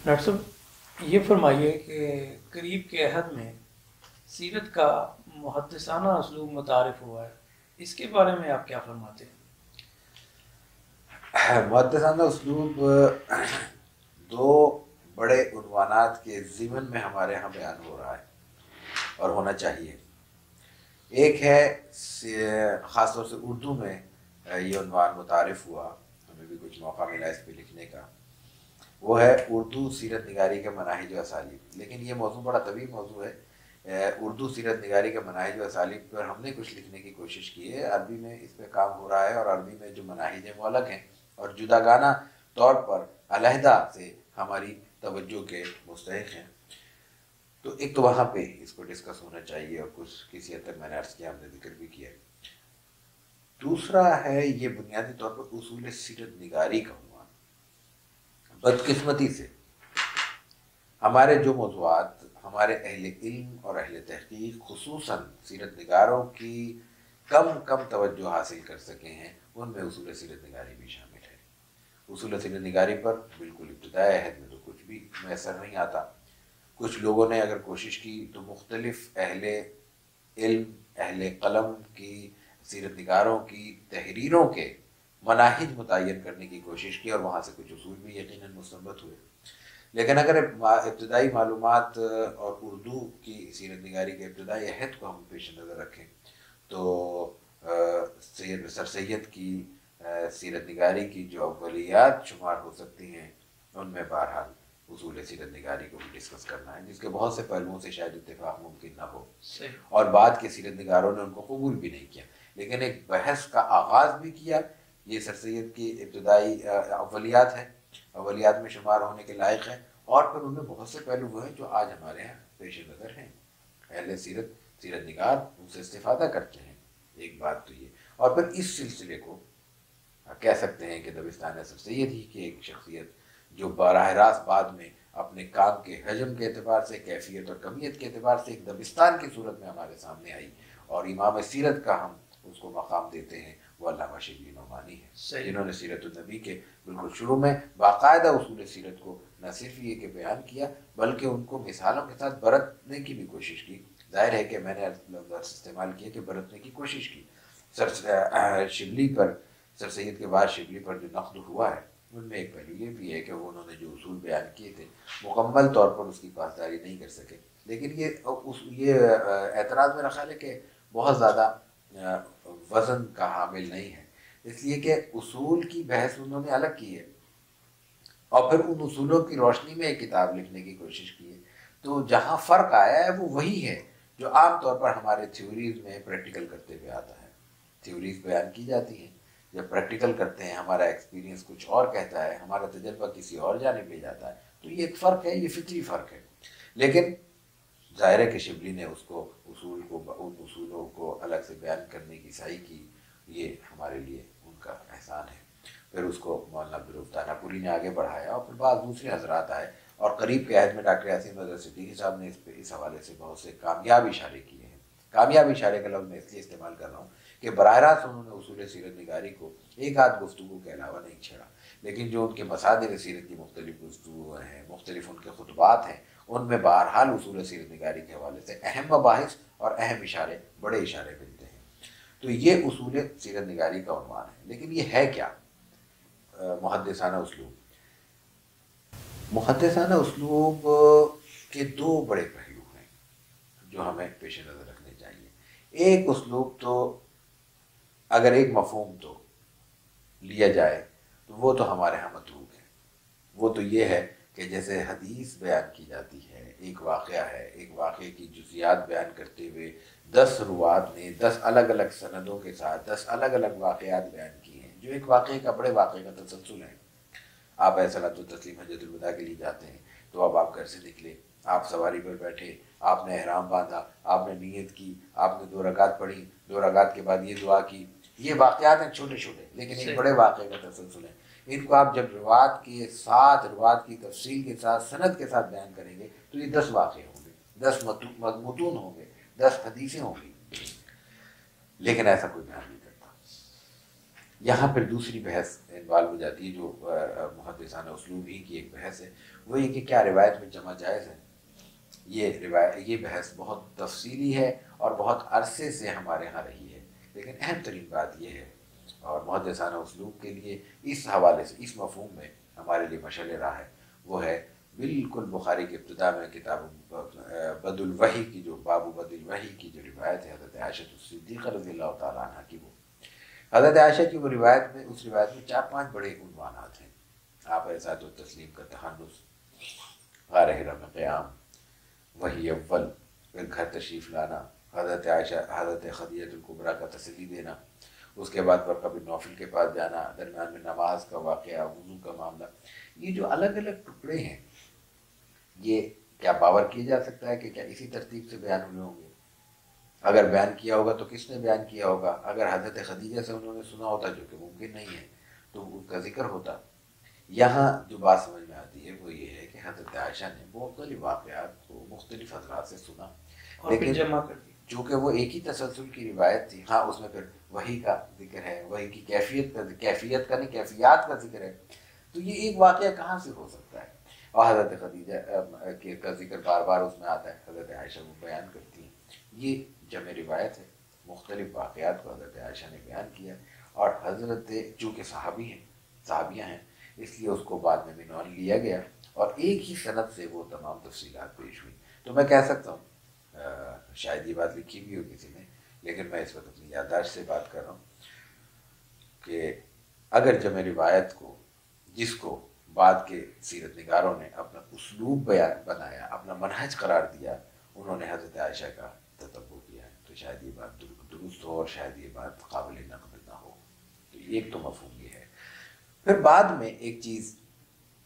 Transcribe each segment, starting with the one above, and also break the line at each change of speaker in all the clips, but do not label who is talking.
Doctor صاحب یہ فرمائیے کہ قریب کے عہد میں سیرت کا محدثانہ اسلوب متعارف ہوا ہے، اس کے بارے میں آپ کیا فرماتے ہیں؟
محدثانہ اسلوب دو بڑے عنوانات کے ضمن میں ہمارے یہاں بیان ہو رہا ہے اور ہونا چاہیے۔ ایک ہے خاص طور سے اردو میں یہ عنوان متعارف ہوا، ہمیں بھی کچھ موقع ملا اس پہ لکھنے کا، وہ ہے اردو سیرت نگاری کے مناہج و اسالیب۔ لیکن یہ موضوع بڑا طویل موضوع ہے۔ اردو سیرت نگاری کے مناہج و اسالیب پر ہم نے کچھ لکھنے کی کوشش کی ہے، عربی میں اس پہ کام ہو رہا ہے، اور عربی میں جو مناہج ہیں وہ الگ ہیں اور جداگانہ طور پر علیحدہ سے ہماری توجہ کے مستحق ہیں۔ تو ایک تو وہاں پہ اس کو ڈسکس ہونا چاہیے، اور کچھ کسی حد تک میں نے عرض کیا، ہم نے ذکر بھی کیا۔ دوسرا ہے یہ بنیادی طور پر اصول سیرت نگاری کا عنوان۔ بدقسمتی سے ہمارے جو موضوعات ہمارے اہل علم اور اہل تحقیق خصوصاً سیرت نگاروں کی کم توجہ حاصل کر سکے ہیں، ان میں اصول سیرت نگاری بھی شامل ہے۔ اصول سیرت نگاری پر بالکل ابتدائی عہد میں تو کچھ بھی میسر نہیں آتا۔ کچھ لوگوں نے اگر کوشش کی تو مختلف اہل علم اہل قلم کی سیرت نگاروں کی تحریروں کے مناہج متعین کرنے کی کوشش کی، اور وہاں سے کچھ اصول بھی یقیناً مستنبط ہوئے۔ لیکن اگر ابتدائی معلومات اور اردو کی سیرت نگاری کے ابتدائی عہد کو ہم پیش نظر رکھیں تو سر سید کی سیرت نگاری کی جو اولیات شمار ہو سکتی ہیں، ان میں بہرحال اصول سیرت نگاری کو بھی ڈسکس کرنا ہے، جس کے بہت سے پہلوؤں سے شاید اتفاق ممکن نہ ہو، اور بعد کے سیرت نگاروں نے ان کو قبول بھی نہیں کیا، لیکن ایک بحث کا آغاز بھی کیا۔ یہ سر سید کی ابتدائی اولیات ہیں، اولیات میں شمار ہونے کے لائق ہیں، اور پھر ان میں بہت سے پہلو وہ ہیں جو آج ہمارے یہاں پیش نظر ہیں۔ اہل سیرت نگار ان سے استفادہ کرتے ہیں، ایک بات تو یہ۔ اور پھر اس سلسلے کو کہہ سکتے ہیں کہ دبستان سر سید ہی کی ایک شخصیت جو براہ راست بعد میں اپنے کام کے حجم کے اعتبار سے، کیفیت اور کمیت کے اعتبار سے ایک دبستان کی صورت میں ہمارے سامنے آئی، اور امام سیرت کا ہم اس کو مقام دیتے ہیں، وہ علامہ شبلی نعمانی ہے، جنہوں نے سیرت النبی کے بالکل شروع میں باقاعدہ اصول سیرت کو نہ صرف یہ کہ بیان کیا، بلکہ ان کو مثالوں کے ساتھ برتنے کی بھی کوشش کی۔ ظاہر ہے کہ میں نے لفظ استعمال کیا کہ برتنے کی کوشش کی۔ شبلی پر، سر سید کے بعد شبلی پر جو نقد ہوا ہے، ان میں ایک پہلو یہ بھی ہے کہ وہ انہوں نے جو اصول بیان کیے تھے مکمل طور پر اس کی پاسداری نہیں کر سکے، لیکن یہ اعتراض میرا خیال ہے کہ بہت زیادہ وزن کا حامل نہیں ہے، اس لیے کہ اصول کی بحث انہوں نے الگ کی ہے، اور پھر ان اصولوں کی روشنی میں ایک کتاب لکھنے کی کوشش کی ہے۔ تو جہاں فرق آیا ہے وہ وہی ہے جو عام طور پر ہمارے تھیوریز میں پریکٹیکل کرتے ہوئے آتا ہے۔ تھیوریز بیان کی جاتی ہیں، جب پریکٹیکل کرتے ہیں ہمارا ایکسپیرینس کچھ اور کہتا ہے، ہمارا تجربہ کسی اور جانب لے جاتا ہے، تو یہ ایک فرق ہے، یہ فطری فرق ہے۔ لیکن ظاہر ہے کہ شبلی نے اس کو ان اصولوں کو الگ سے بیان کرنے کی سعی کی، یہ ہمارے لیے ان کا احسان ہے۔ پھر اس کو مولانا عبدالرؤف دانا پوری نے آگے بڑھایا، اور پھر بعض دوسرے حضرات آئے، اور قریب کے عہد میں ڈاکٹر یاسین بدر صدیقی صاحب نے اس حوالے سے بہت سے کامیاب اشارے کیے ہیں۔ کامیاب اشارے کا لفظ میں اس لیے استعمال کر رہا ہوں کہ براہ راست انہوں نے اصول سیرت نگاری کو ایک آدھ گفتگو کے علاوہ نہیں چھیڑا، لیکن جو ان کے مصادر سیرت کی مختلف گفتگو ہیں، مختلف ان کے خطبات ہیں، ان میں بہرحال اصول سیرت نگاری کے حوالے سے اہم مباحث اور اہم اشارے، بڑے اشارے ملتے ہیں۔ تو یہ اصول سیرت نگاری کا عنوان ہے۔ لیکن یہ ہے کیا محدثانہ اسلوب؟ محدثانہ اسلوب کے دو بڑے پہلو ہیں جو ہمیں پیش نظر رکھنے چاہیے۔ ایک اسلوب تو اگر ایک مفہوم تو لیا جائے تو وہ تو ہمارے ہاں متروک ہے، وہ تو یہ ہے کہ جیسے حدیث بیان کی جاتی ہے، ایک واقعہ ہے، ایک واقعے کی جزیات بیان کرتے ہوئے 10 روات نے 10 الگ الگ سندوں کے ساتھ 10 الگ الگ واقعات بیان کیے ہیں، جو ایک واقعے کا، بڑے واقعے کا تسلسل ہے۔ آپ صلاۃ التسلیم حجۃ الوداع کے لیے جاتے ہیں تو اب آپ گھر سے نکلے، آپ سواری پر بیٹھے، آپ نے احرام باندھا، آپ نے نیت کی، آپ نے 2 رکعت پڑھی، 2 رکعت کے بعد یہ دعا کی، یہ واقعات ہیں چھوٹے چھوٹے، لیکن ایک بڑے واقعے کا تسلسل ہے۔ ان کو آپ جب روات کے ساتھ، روات کی تفصیل کے ساتھ، سند کے ساتھ بیان کریں گے تو یہ 10 واقعے ہوں گے، 10 متون ہوں گے، 10 حدیثیں ہوں گی، لیکن ایسا کوئی بیان نہیں کرتا۔ یہاں پھر دوسری بحث انوالو ہو جاتی ہے جو محدثانہ اسلوب ہی کی ایک بحث ہے، وہ یہ کہ کیا روایت میں جمع جائز ہے۔ یہ بحث بہت تفصیلی ہے اور بہت عرصے سے ہمارے ہاں رہی ہے، لیکن اہم ترین بات یہ ہے اور محدثانہ اسلوب کے لیے اس حوالے سے اس مفہوم میں ہمارے لیے مشعل راہ ہے، وہ ہے بالکل بخاری کے ابتدا میں کتاب بد الوحی کی جو باب بد الوحی کی جو روایت ہے حضرت عائشہ صدیقہ رضی اللہ تعالیٰ عنہ کی، وہ حضرت عائشہ کی وہ روایت میں، اس روایت میں 4-5 بڑے عنوانات ہیں۔ آپ ارشاد و تسلیم کا تحنس، غار حرا میں قیام، وحی اول، پھر گھر تشریف لانا، حضرت عائشہ حضرت خدیجہ الکبریٰ کا تسلی دینا، اس کے بعد ورقہ بن نوفل کے پاس جانا، درمیان میں نماز کا واقعہ، وضو کا معاملہ، یہ جو الگ الگ ٹکڑے ہیں یہ کیا باور کیا جا سکتا ہے کہ کیا اسی ترتیب سے بیان ہوئے ہوں گے؟ اگر بیان کیا ہوگا تو کس نے بیان کیا ہوگا؟ اگر حضرت خدیجہ سے انہوں نے سنا ہوتا، جو کہ ممکن نہیں ہے، تو ان کا ذکر ہوتا۔ یہاں جو بات سمجھ میں آتی ہے وہ یہ ہے کہ حضرت عائشہ نے مختلف واقعات کو مختلف حضرات سے سنا، لیکن
جمع کر دی،
چونکہ وہ ایک ہی تسلسل کی روایت تھی، ہاں اس میں پھر وحی کا ذکر ہے، وحی کی کیفیت کا نہیں کیفیات کا ذکر ہے، تو یہ ایک واقعہ کہاں سے ہو سکتا ہے؟ اور حضرت خدیجہ کا ذکر بار بار اس میں آتا ہے، حضرت عائشہ وہ بیان کرتی ہیں، یہ جمع روایت ہے، مختلف واقعات کو حضرت عائشہ نے بیان کیا، اور حضرت چونکہ صحابی ہیں، صحابیاں ہیں، اس لیے اس کو بعد میں عنوان لیا گیا اور ایک ہی سند سے وہ تمام تفصیلات پیش ہوئی۔ تو میں کہہ سکتا ہوں، شاید یہ بات لکھی بھی ہو کسی نے، لیکن میں اس وقت اپنی یادداشت سے بات کر رہا ہوں کہ اگر جمع روایت کو، جس کو بعد کے سیرت نگاروں نے اپنا اسلوب بنایا، اپنا منہج قرار دیا، انہوں نے حضرت عائشہ کا تتبع کیا ہے، تو شاید یہ بات درست ہو اور شاید یہ بات قابل نقد نہ ہو۔ تو ایک تو مفہوم یہ ہے۔ پھر بعد میں ایک چیز،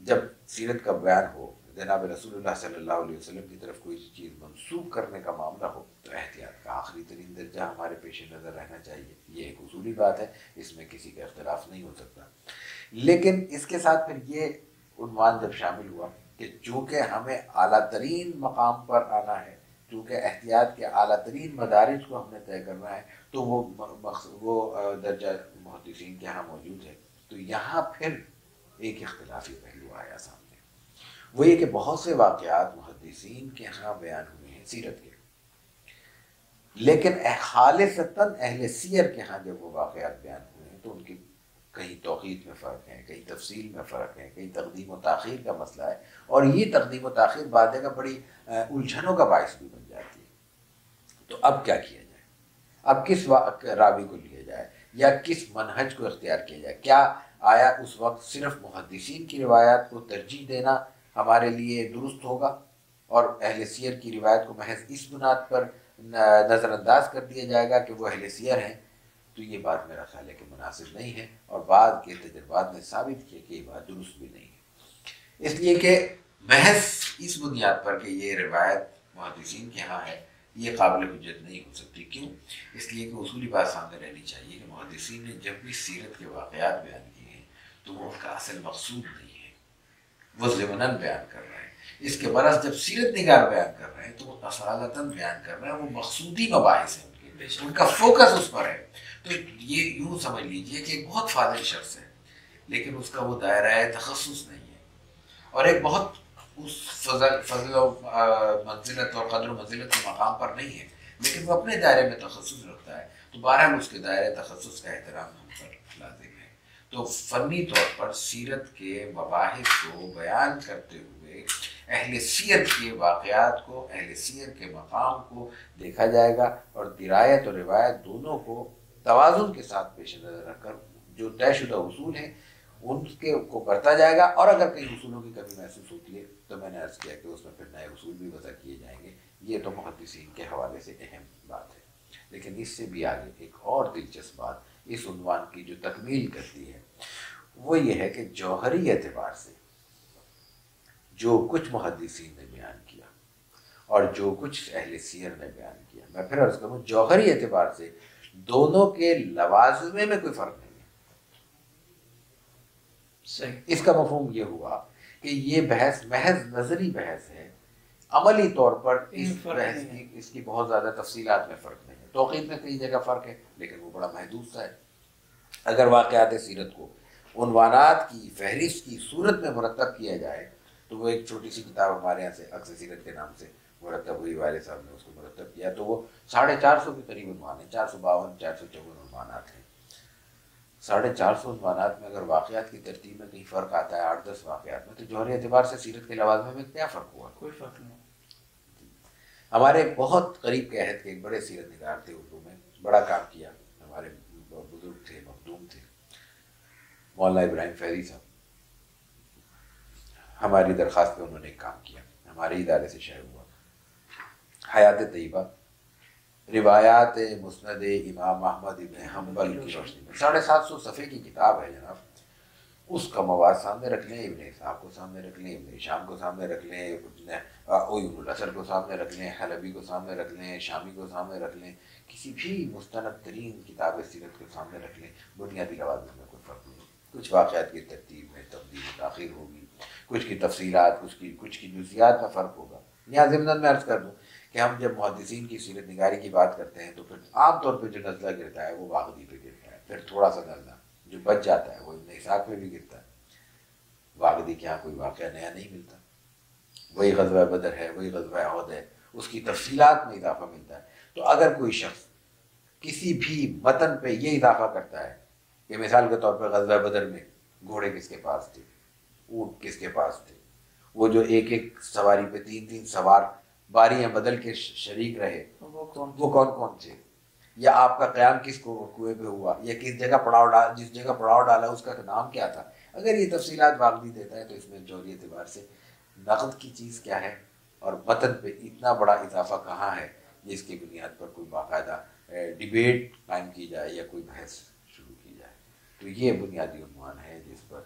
جب سیرت کا بیان ہو، جناب رسول اللہ صلی اللہ علیہ وسلم کی طرف کوئی چیز منسوب کرنے کا معاملہ ہو، تو احتیاط کا آخری ترین درجہ ہمارے پیش نظر رہنا چاہیے۔ یہ ایک اصولی بات ہے، اس میں کسی کا اختلاف نہیں ہو سکتا، لیکن اس کے ساتھ پھر یہ عنوان جب شامل ہوا کہ چونکہ ہمیں اعلیٰ ترین مقام پر آنا ہے، چونکہ احتیاط کے اعلیٰ ترین مدارج کو ہم نے طے کرنا ہے، تو وہ درجہ محدثین کے ہاں موجود ہے۔ تو یہاں پھر ایک اختلافی پہلو آیا سامنے، وہ یہ کہ بہت سے واقعات محدثین کے ہاں بیان ہوئے ہیں سیرت کے، لیکن خالصتاً اہل سیر کے ہاں جب وہ واقعات بیان ہوئے ہیں تو ان کی کہیں توقیت میں فرق ہے، کہیں تفصیل میں فرق ہے، کہیں تقدیم و تاخیر کا مسئلہ ہے، اور یہ تقدیم و تاخیر بعد جگہ بڑی الجھنوں کا باعث بھی بن جاتی ہے۔ تو اب کیا کیا جائے؟ اب کس راوی کو لیا جائے یا کس منہج کو اختیار کیا جائے؟ کیا آیا اس وقت صرف محدثین کی روایات کو ترجیح دینا ہمارے لیے درست ہوگا اور اہل سیر کی روایت کو محض اس بنیاد پر نظر انداز کر دیا جائے گا کہ وہ اہل سیر ہیں؟ تو یہ بات میرا خیال ہے کہ مناسب نہیں ہے، اور بعد کے تجربات نے ثابت کیا کہ یہ بات درست بھی نہیں ہے، اس لیے کہ محض اس بنیاد پر کہ یہ روایت محدثین کے ہاں ہے یہ قابل حجت نہیں ہو سکتی۔ کیوں؟ اس لیے کہ اصولی بات سامنے رہنی چاہیے کہ محدثین نے جب بھی سیرت کے واقعات بیان کیے ہیں تو وہ ان کا اصل مقصود نہیں ہے، وہ ضمناً بیان کر رہے ہیں۔ اس کے برعکس جب سیرت نگار بیان کر رہے ہیں تو وہ اصالتاً بیان کر رہے ہیں، وہ مقصودی مباحث ہیں، ان کا فوکس اس پر ہے۔ تو یہ یوں سمجھ لیجئے کہ ایک بہت فاضل شخص ہے لیکن اس کا وہ دائرہ تخصص نہیں ہے، اور ایک بہت اس فضل و منزلت اور قدر و منزلت کے مقام پر نہیں ہے لیکن وہ اپنے دائرے میں تخصص رکھتا ہے، تو بہرحال اس کے دائرے تخصص کا احترام ہم پر لازم ہے۔ تو فنی طور پر سیرت کے مباحث کو بیان کرتے ہوئے اہل سیر کے واقعات کو، اہل سیر کے مقام کو دیکھا جائے گا، اور درایت اور روایت دونوں کو توازن کے ساتھ پیش نظر رکھ کر جو طے شدہ اصول ہیں ان کے کو برتا جائے گا، اور اگر کہیں اصولوں کی کمی محسوس ہوتی ہے تو میں نے عرض کیا کہ اس میں پھر نئے اصول بھی وضع کیے جائیں گے۔ یہ تو محدثین کے حوالے سے اہم بات ہے، لیکن اس سے بھی آگے ایک اور دلچسپ بات اس عنوان کی جو تکمیل کرتی ہے وہ یہ ہے کہ جوہری اعتبار سے جو کچھ محدثین نے بیان کیا اور جو کچھ اہل سیر نے بیان کیا، میں پھر عرض کروں جوہری اعتبار سے دونوں کے لوازمے میں کوئی فرق نہیں ہے۔ صحیح، اس کا مفہوم یہ ہوا کہ یہ بحث محض نظری بحث ہے، عملی طور پر اس بحث کی اس کی بہت زیادہ تفصیلات میں فرق نہیں ہے، توقید میں کئی جگہ فرق ہے لیکن وہ بڑا محدود سا ہے۔ اگر واقعات سیرت کو عنوانات کی فہرست کی صورت میں مرتب کیا جائے تو وہ ایک چھوٹی سی کتاب ہمارے یہاں سے عکس سیرت کے نام سے مرتب ہوئی، والد صاحب نے اس کو مرتب کیا، تو وہ 450 کے قریب عنوان ہیں، 452 454 عنوانات ہیں۔ 450 عنوانات میں اگر واقعات کی ترتیب میں کہیں فرق آتا ہے 8-10 واقعات میں، تو جوہری اعتبار سے سیرت کے لوازمے میں کیا فرق ہوا؟
کوئی فرق نہیں۔
ہمارے بہت قریب کے عہد کے ایک بڑے سیرت نگار تھے، اردو میں بڑا کام کیا، ہمارے بزرگ تھے، مخدوم تھے، مولانا ابراہیم فیضی صاحب، ہماری درخواست پہ انہوں نے ایک کام کیا، ہمارے ادارے سے شائع ہوا، حیات طیبہ روایات مسند امام احمد ابن حنبل کی روشنی میں، 750 صفحے کی کتاب ہے جناب۔ اس کا مواد سامنے رکھ لیں، ابن اسحاق کو سامنے رکھ لیں، ابن ہشام کو سامنے رکھ لیں، عیون الاثر کو سامنے رکھ لیں، حلبی کو سامنے رکھ لیں، شامی کو سامنے رکھ لیں، کسی بھی مستند ترین کتاب سیرت کو سامنے رکھ لیں، بنیادی لوازم میں کوئی فرق نہیں۔ کچھ واقعات کی ترتیب میں تبدیل تاخیر ہوگی، کچھ کی تفصیلات، کچھ کی جزیات میں فرق ہوگا۔ یہاں ضمن میں عرض کر دوں کہ ہم جب محدثین کی سیرت نگاری کی بات کرتے ہیں تو پھر عام طور پہ جو نزلہ گرتا ہے وہ باغی پہ گرتا ہے، پھر تھوڑا سا نزلہ جو بچ جاتا ہے وہ ابن اسحاق پہ بھی گرتا ہے۔ واقعی کے یہاں کوئی واقعہ نیا نہیں ملتا، وہی غزوہ بدر ہے، وہی غزوہ احد ہے، اس کی تفصیلات میں اضافہ ملتا ہے۔ تو اگر کوئی شخص کسی بھی متن پہ یہ اضافہ کرتا ہے کہ مثال کے طور پہ غزوہ بدر میں گھوڑے کس کے پاس تھے، اونٹ کس کے پاس تھے، وہ جو ایک ایک سواری پہ 3 سوار باریاں بدل کے شریک رہے وہ کون کون تھے، یا آپ کا قیام کس کنویں پہ ہوا، یا کس جگہ جس جگہ پڑاؤ ڈالا اس کا نام کیا تھا، اگر یہ تفصیلات باغی دیتا ہے تو اس میں جوہری اعتبار سے نقد کی چیز کیا ہے اور متن پہ اتنا بڑا اضافہ کہاں ہے جس کی بنیاد پر کوئی باقاعدہ ڈیبیٹ قائم کی جائے یا کوئی بحث شروع کی جائے۔ تو یہ بنیادی عنوان ہے جس پر